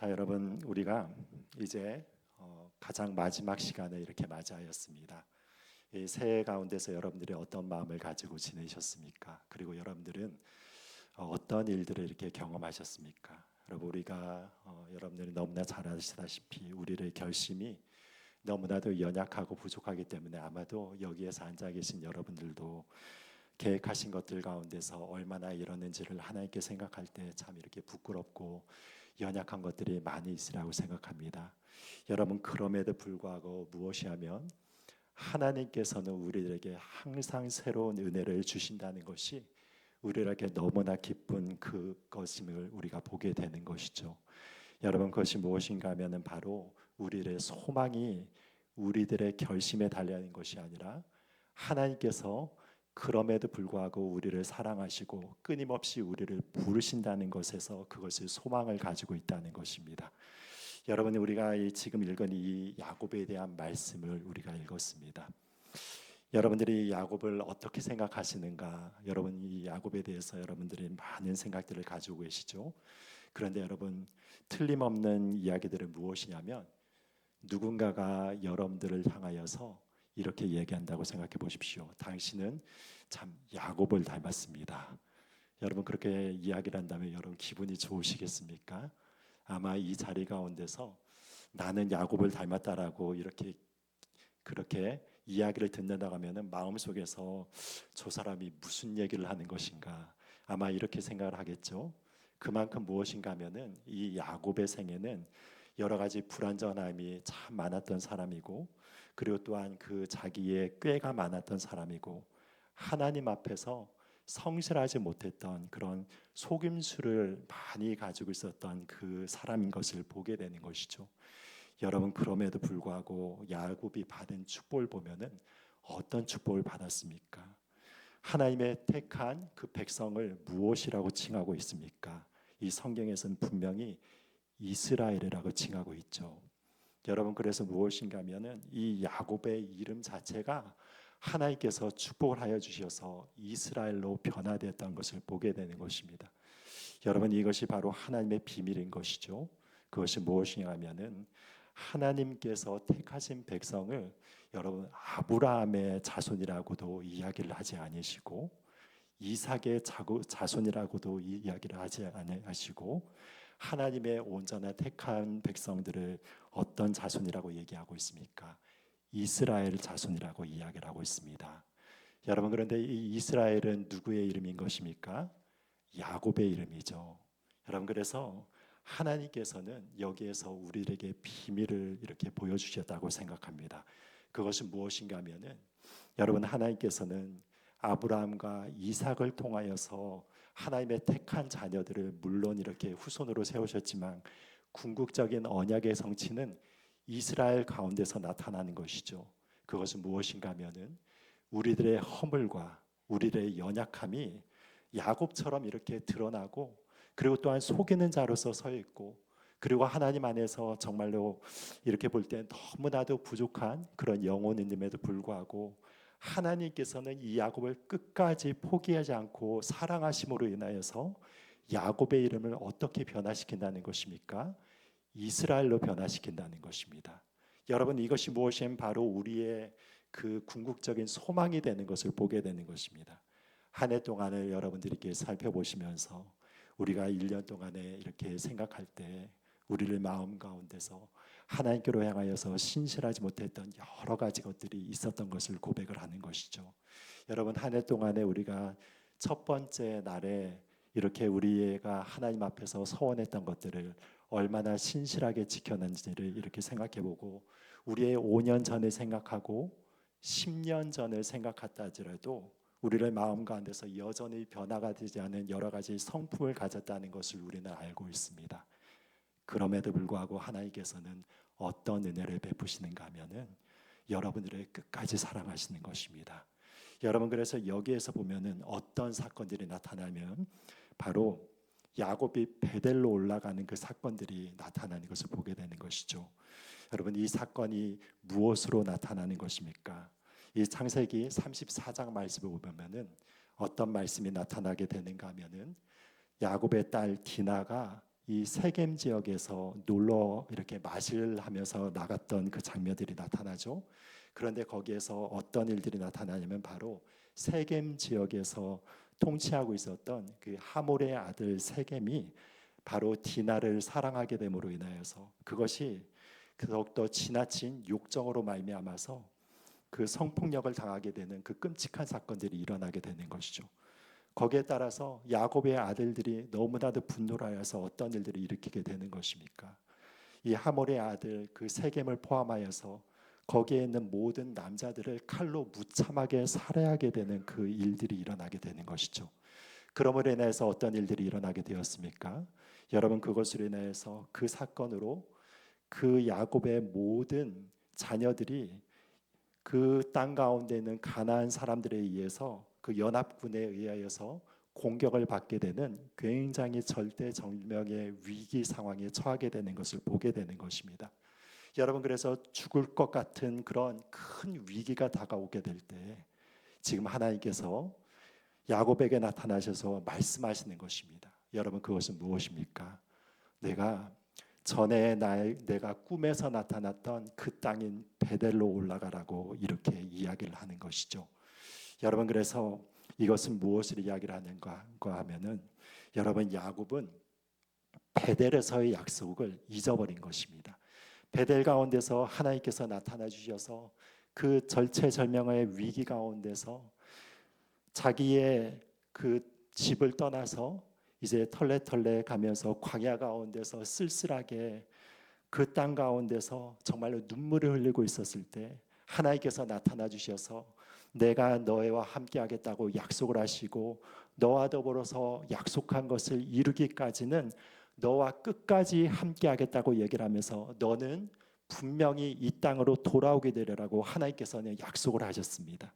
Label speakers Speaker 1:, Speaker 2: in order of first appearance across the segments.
Speaker 1: 자, 여러분, 우리가 이제 가장 마지막 시간을 이렇게 맞이하였습니다. 이 새해 가운데서 여러분들이 어떤 마음을 가지고 지내셨습니까? 그리고 여러분들은 어떤 일들을 이렇게 경험하셨습니까? 여러분, 우리가 여러분들이 너무나 잘 아시다시피 우리의 결심이 너무나도 연약하고 부족하기 때문에 아마도 여기에서 앉아 계신 여러분들도 계획하신 것들 가운데서 얼마나 이뤘는지를 하나님께 생각할 때 참 이렇게 부끄럽고 연약한 것들이 많이 있으라고 생각합니다. 여러분, 그럼에도 불구하고 무엇이 하면 하나님께서는 우리에게 항상 새로운 은혜를 주신다는 것이 우리에게 너무나 기쁜 그것임을 우리가 보게 되는 것이죠. 여러분, 그것이 무엇인가 하면은 바로 우리의 소망이 우리들의 결심에 달려 있는 것이 아니라 하나님께서 그럼에도 불구하고 우리를 사랑하시고 끊임없이 우리를 부르신다는 것에서 그것을 소망을 가지고 있다는 것입니다. 여러분, 우리가 지금 읽은 이 야곱에 대한 말씀을 우리가 읽었습니다. 여러분들이 야곱을 어떻게 생각하시는가? 여러분, 이 야곱에 대해서 여러분들이 많은 생각들을 가지고 계시죠. 그런데 여러분, 틀림없는 이야기들은 무엇이냐면 누군가가 여러분들을 향하여서 이렇게 얘기한다고 생각해 보십시오. 당신은 참 야곱을 닮았습니다. 여러분, 그렇게 이야기를 한다면 여러분 기분이 좋으시겠습니까? 아마 이 자리 가운데서 나는 야곱을 닮았다라고 그렇게 이야기를 듣는다고 하면은 마음속에서 저 사람이 무슨 얘기를 하는 것인가, 아마 이렇게 생각을 하겠죠. 그만큼 무엇인가 하면은 이 야곱의 생애는 여러 가지 불완전함이 참 많았던 사람이고, 그리고 또한 그 자기의 꾀가 많았던 사람이고, 하나님 앞에서 성실하지 못했던 그런 속임수를 많이 가지고 있었던 그 사람인 것을 보게 되는 것이죠. 여러분, 그럼에도 불구하고 야곱이 받은 축복을 보면은 어떤 축복을 받았습니까? 하나님의 택한 그 백성을 무엇이라고 칭하고 있습니까? 이 성경에서는 분명히 이스라엘이라고 칭하고 있죠. 여러분, 그래서 무엇인가 하면은 이 야곱의 이름 자체가 하나님께서 축복을 하여 주셔서 이스라엘로 변화되었던 것을 보게 되는 것입니다. 여러분, 이것이 바로 하나님의 비밀인 것이죠. 그것이 무엇이냐 하면은 하나님께서 택하신 백성을 여러분 아브라함의 자손이라고도 이야기를 하지 않으시고, 이삭의 자손이라고도 이야기를 하지 않으시고, 하나님의 온전한 택한 백성들을 어떤 자손이라고 얘기하고 있습니까? 이스라엘 자손이라고 이야기를 하고 있습니다. 여러분, 그런데 이 이스라엘은 누구의 이름인 것입니까? 야곱의 이름이죠. 여러분, 그래서 하나님께서는 여기에서 우리에게 비밀을 이렇게 보여주셨다고 생각합니다. 그것은 무엇인가 하면은 여러분, 하나님께서는 아브라함과 이삭을 통하여서 하나님의 택한 자녀들을 물론 이렇게 후손으로 세우셨지만 궁극적인 언약의 성취는 이스라엘 가운데서 나타나는 것이죠. 그것은 무엇인가 하면은 우리들의 허물과 우리들의 연약함이 야곱처럼 이렇게 드러나고, 그리고 또한 속이는 자로서 서 있고, 그리고 하나님 안에서 정말로 이렇게 볼 때 너무나도 부족한 그런 영혼임에도 불구하고 하나님께서는 이 야곱을 끝까지 포기하지 않고 사랑하심으로 인하여서 야곱의 이름을 어떻게 변화시킨다는 것입니까? 이스라엘로 변화시킨다는 것입니다. 여러분, 이것이 무엇이면 바로 우리의 그 궁극적인 소망이 되는 것을 보게 되는 것입니다. 한 해 동안을 여러분들께 살펴보시면서 우리가 1년 동안에 이렇게 생각할 때 우리를 마음 가운데서 하나님께로 향하여서 신실하지 못했던 여러 가지 것들이 있었던 것을 고백을 하는 것이죠. 여러분, 한 해 동안에 우리가 첫 번째 날에 이렇게 우리가 하나님 앞에서 서원했던 것들을 얼마나 신실하게 지켰는지를 이렇게 생각해보고, 우리의 5년 전을 생각하고 10년 전을 생각했다 하더라도 우리를 마음 가운데서 여전히 변화가 되지 않은 여러 가지 성품을 가졌다는 것을 우리는 알고 있습니다. 그럼에도 불구하고 하나님께서는 어떤 은혜를 베푸시는가 하면은 여러분들을 끝까지 사랑하시는 것입니다. 여러분, 그래서 여기에서 보면은 어떤 사건들이 나타나면 바로 야곱이 베델로 올라가는 그 사건들이 나타나는 것을 보게 되는 것이죠. 여러분, 이 사건이 무엇으로 나타나는 것입니까? 이 창세기 34장 말씀을 보면은 어떤 말씀이 나타나게 되는가 하면은 야곱의 딸 디나가 이 세겜 지역에서 놀러 이렇게 마실 하면서 나갔던 그 장면들이 나타나죠. 그런데 거기에서 어떤 일들이 나타나냐면 바로 세겜 지역에서 통치하고 있었던 그 하몰의 아들 세겜이 바로 디나를 사랑하게 됨으로 인하여서 그것이 더욱더 지나친 욕정으로 말미암아서 그 성폭력을 당하게 되는 그 끔찍한 사건들이 일어나게 되는 것이죠. 거기에 따라서 야곱의 아들들이 너무나도 분노를 하여서 어떤 일들을 일으키게 되는 것입니까? 이 하몰의 아들 그 세겜을 포함하여서 거기에 있는 모든 남자들을 칼로 무참하게 살해하게 되는 그 일들이 일어나게 되는 것이죠. 그러므로 인해서 어떤 일들이 일어나게 되었습니까? 여러분, 그것으로 인해서 그 사건으로 그 야곱의 모든 자녀들이 그 땅 가운데 있는 가나안 사람들에 의해서 그 연합군에 의하여서 공격을 받게 되는 굉장히 절대절명의 위기 상황에 처하게 되는 것을 보게 되는 것입니다. 여러분, 그래서 죽을 것 같은 그런 큰 위기가 다가오게 될 때 지금 하나님께서 야곱에게 나타나셔서 말씀하시는 것입니다. 여러분, 그것은 무엇입니까? 내가 전에 내가 꿈에서 나타났던 그 땅인 베델로 올라가라고 이렇게 이야기를 하는 것이죠. 여러분, 그래서 이것은 무엇을 이야기를 하는가 하면은 여러분, 야곱은 베델에서의 약속을 잊어버린 것입니다. 베델 가운데서 하나님께서 나타나 주셔서 그 절체절명의 위기 가운데서 자기의 그 집을 떠나서 이제 털레털레 가면서 광야 가운데서 쓸쓸하게 그 땅 가운데서 정말로 눈물을 흘리고 있었을 때 하나님께서 나타나 주셔서 내가 너와 함께 하겠다고 약속을 하시고 너와 더불어서 약속한 것을 이루기까지는 너와 끝까지 함께 하겠다고 얘기를 하면서 너는 분명히 이 땅으로 돌아오게 되리라고 하나님께서는 약속을 하셨습니다.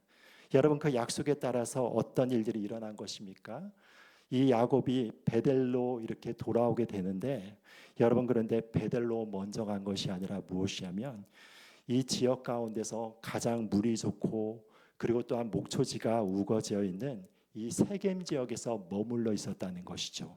Speaker 1: 여러분, 그 약속에 따라서 어떤 일들이 일어난 것입니까? 이 야곱이 베델로 이렇게 돌아오게 되는데 여러분, 그런데 베델로 먼저 간 것이 아니라 무엇이냐면 이 지역 가운데서 가장 물이 좋고 그리고 또한 목초지가 우거지어 있는 이 세겜 지역에서 머물러 있었다는 것이죠.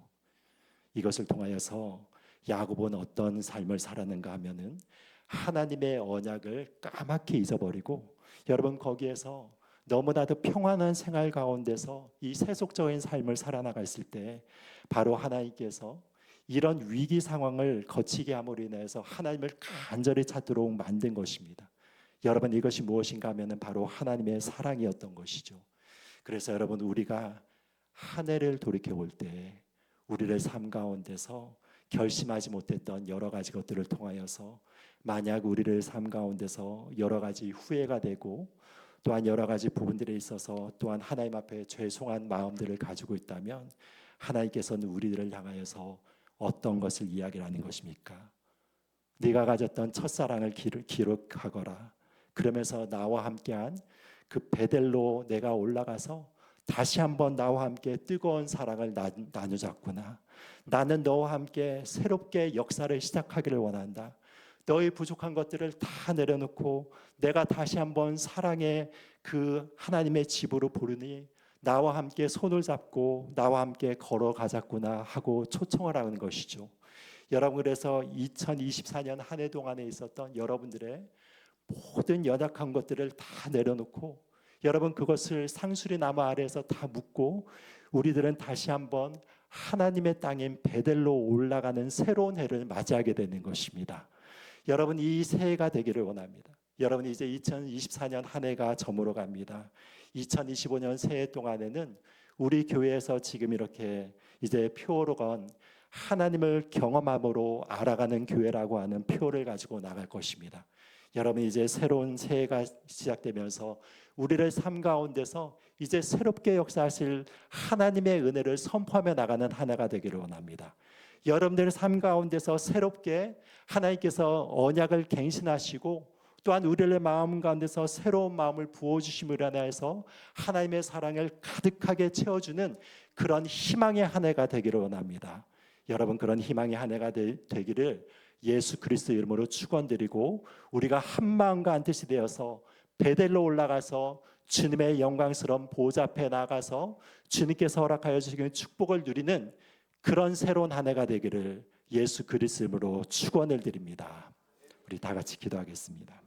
Speaker 1: 이것을 통하여서 야곱은 어떤 삶을 살았는가 하면은 하나님의 언약을 까맣게 잊어버리고 여러분, 거기에서 너무나도 평안한 생활 가운데서 이 세속적인 삶을 살아나갔을 때 바로 하나님께서 이런 위기 상황을 거치게 함으로 인해서 하나님을 간절히 찾도록 만든 것입니다. 여러분, 이것이 무엇인가 하면 바로 하나님의 사랑이었던 것이죠. 그래서 여러분, 우리가 한 해를 돌이켜 볼 때 우리의 삶 가운데서 결심하지 못했던 여러 가지 것들을 통하여서 만약 우리의 삶 가운데서 여러 가지 후회가 되고 또한 여러 가지 부분들에 있어서 또한 하나님 앞에 죄송한 마음들을 가지고 있다면 하나님께서는 우리들을 향하여서 어떤 것을 이야기하는 것입니까? 네가 가졌던 첫사랑을 기록하거라. 그러면서 나와 함께한 그 베델로 내가 올라가서 다시 한번 나와 함께 뜨거운 사랑을 나누자꾸나. 나는 너와 함께 새롭게 역사를 시작하기를 원한다. 너의 부족한 것들을 다 내려놓고 내가 다시 한번 사랑의 그 하나님의 집으로 부르니 나와 함께 손을 잡고 나와 함께 걸어가자꾸나 하고 초청을 하는 것이죠. 여러분, 그래서 2024년 한 해 동안에 있었던 여러분들의 모든 연약한 것들을 다 내려놓고 여러분, 그것을 상수리 나무 아래에서 다 묻고 우리들은 다시 한번 하나님의 땅인 베델로 올라가는 새로운 해를 맞이하게 되는 것입니다. 여러분, 이 새해가 되기를 원합니다. 여러분, 이제 2024년 한 해가 저물어 갑니다. 2025년 새해 동안에는 우리 교회에서 지금 이렇게 이제 표로 건 하나님을 경험함으로 알아가는 교회라고 하는 표를 가지고 나갈 것입니다. 여러분, 이제 새로운 새해가 시작되면서 우리를 삶 가운데서 이제 새롭게 역사하실 하나님의 은혜를 선포하며 나가는 한 해가 되기를 원합니다. 여러분들의 삶 가운데서 새롭게 하나님께서 언약을 갱신하시고 또한 우리의 마음 가운데서 새로운 마음을 부어주심으로 인하여서 하나님의 사랑을 가득하게 채워주는 그런 희망의 한 해가 되기를 원합니다. 여러분, 그런 희망의 한 해가 되기를 예수 그리스도 이름으로 축원드리고 우리가 한 마음과 한 뜻이 되어서 베델로 올라가서 주님의 영광스러운 보좌 앞에 나가서 주님께서 허락하여 주시는 축복을 누리는 그런 새로운 한 해가 되기를 예수 그리스도로 축원을 드립니다. 우리 다 같이 기도하겠습니다.